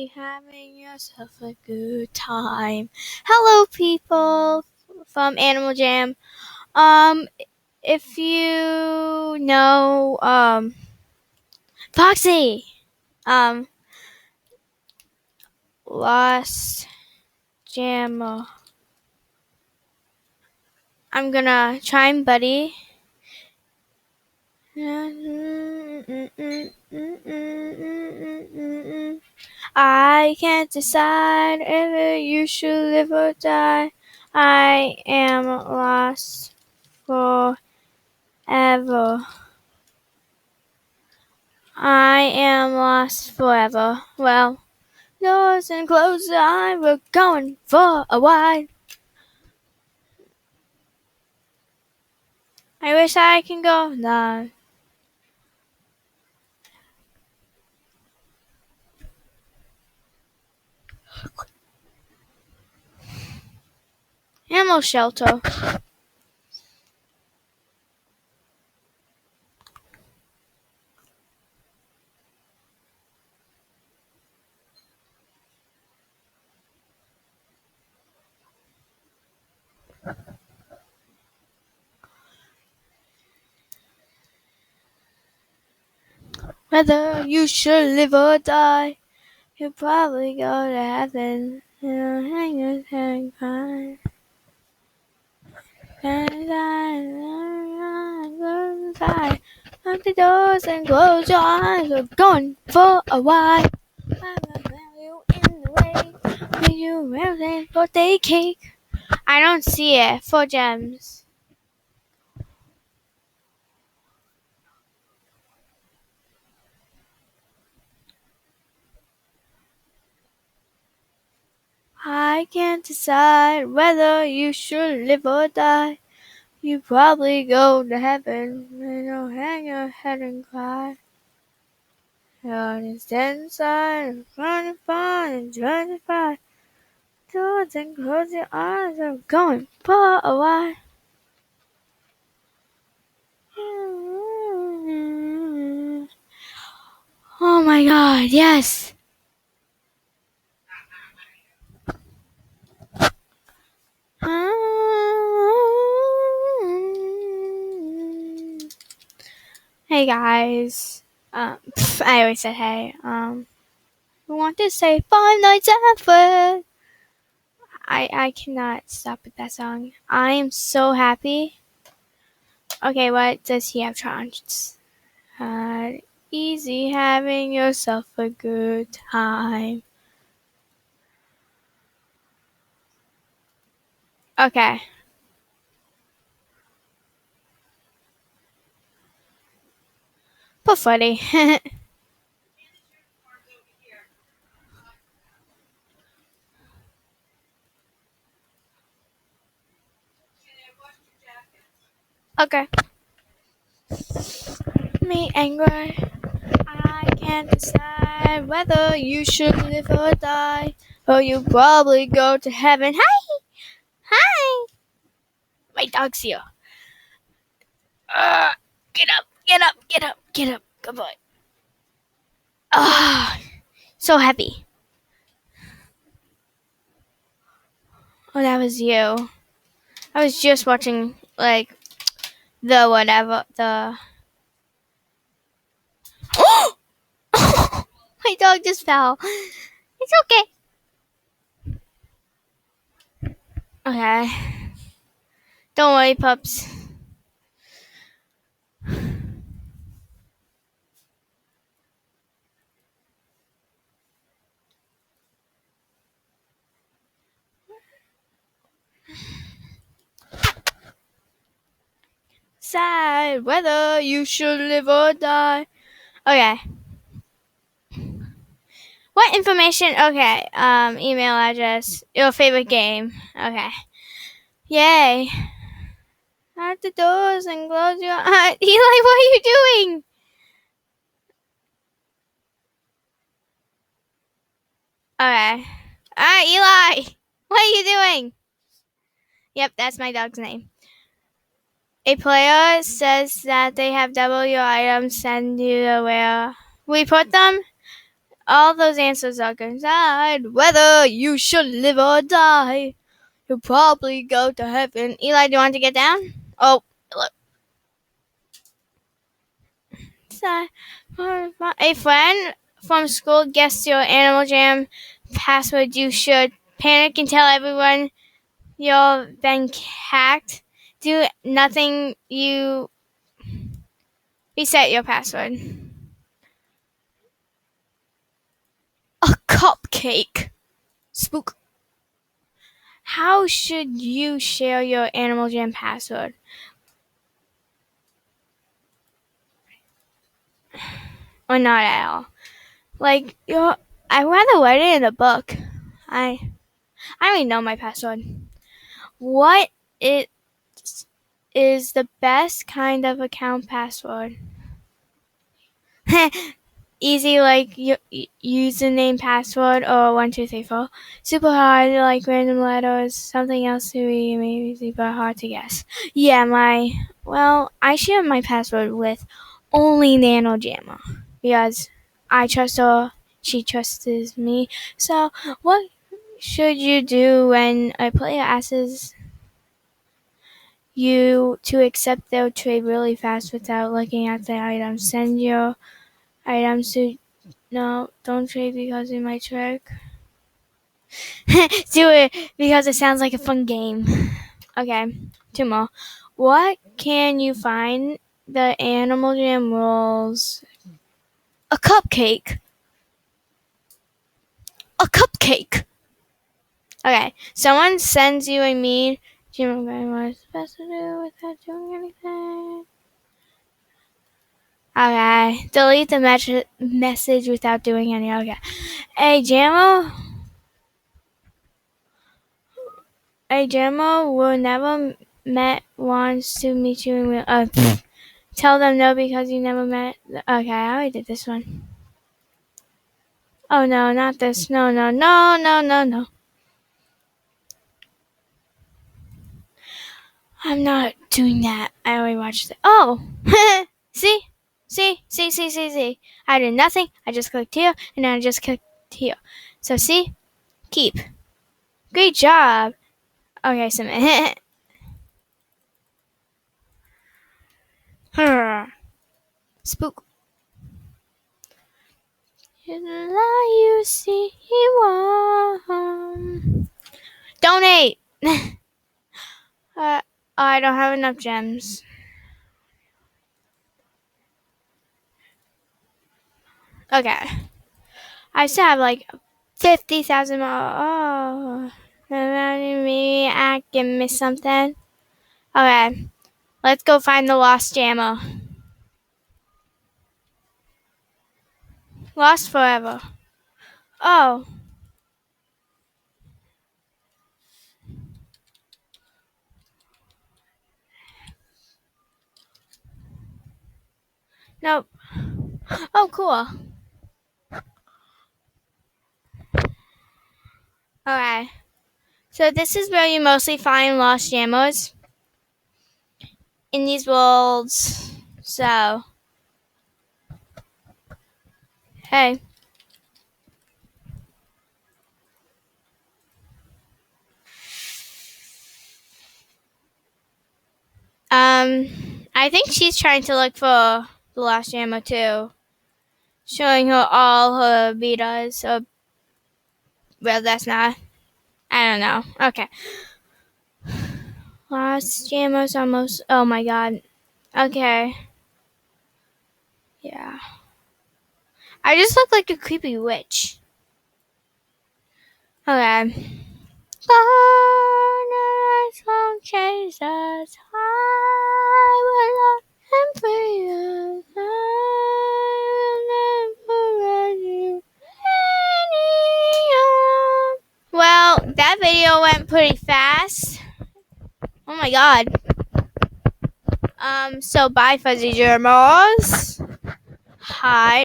Having yourself a good time. Hello, people from Animal Jam. Um, if you know, Foxy, um, Lost Jam. I'm gonna try and buddy. I can't decide if you should live or die. I am lost forever. I am lost forever. Well, doors and close the eye. We're going for a ride. I wish I can go now. Animal shelter. Whether you should live or die, you'll probably go to heaven. You'll hang your head and cry. Lock the doors and close your eyes. We're going for a ride. I will grab you in the way. Make you everything birthday cake. I don't see it. 4 gems. I can't decide whether you should live or die. You probably go to heaven and you'll hang your head and cry. You're just inside and running fun and trying to fight. Doors and close your eyes. I'm going for a ride. Oh my god, yes. Hey guys. I always said hey. We want to say 5 nights effort. I cannot stop with that song. I am so happy. Okay, what does he have changed? Easy having yourself a good time. Okay. But funny. Okay. Me angry. I can't decide whether you should live or die. Or you probably go to heaven. Hi! Hi! My dog's here. Get up, get up, get up, get up. Good boy. So heavy. Oh, that was you. I was just watching, like, the whatever, the... Oh! My dog just fell. It's okay. Okay. Don't worry, pups. Decide whether you should live or die. Okay. What information? Okay. Email address. Your favorite game. Okay. Yay. At the doors and close your eyes. Eli, what are you doing? Okay. Alright, Eli. What are you doing? Yep, that's my dog's name. A player says that they have double your items, send you to where we put them. all those answers are inside. Whether you should live or die, you'll probably go to heaven. Eli, do you want to get down? Oh, look. A friend from school guessed your Animal Jam password. You should panic and tell everyone you've been hacked. Do nothing. You reset your password. A cupcake. Spook. How should you share your Animal Jam password? Or not at all? Like, I'd rather write it in a book. I already know my password. What is the best kind of account password? Easy, like username, password, or 1234. Super hard, like random letters. Something else to be maybe super hard to guess. Yeah, I share my password with only Nano Jamma because I trust her, she trusts me. So, what should you do when a player asks you to accept their trade really fast without looking at the items? Send your items to no, don't trade because it might trick. Do it because it sounds like a fun game. Okay, 2 more. What can you find the Animal Jam rules? A cupcake. A cupcake. Okay, someone sends you a mean. Do you remember what it's supposed to do without doing anything? Okay, delete the message without doing any. Okay. Hey, Jammo. A Jammo will never met wants to meet you in real. Tell them no because you never met. Okay, I already did this one. Oh no, not this. No. I'm not doing that. I already watched it. Oh! See? I did nothing. I just clicked here, and then I just clicked here. So see? Keep. Great job. Okay, submit. Spook. You see one. Donate. I don't have enough gems. Okay. I still have like 50,000 more. Oh. Maybe I can miss something. Okay. Let's go find the lost jammer. Lost forever. Oh. Nope. Oh, cool. Okay. So this is where you mostly find lost jammers in these worlds. So, hey. I think she's trying to look for the lost jammer too. Showing her all her betas. Well, that's not. I don't know. Okay. Lost jammers almost. Oh my god. Okay. Yeah. I just look like a creepy witch. Okay. Banners won't chase us. I will love and free us. I will never let you any. Well, that video went pretty fast. Oh my god. So bye, Fuzzy Germos. Hi.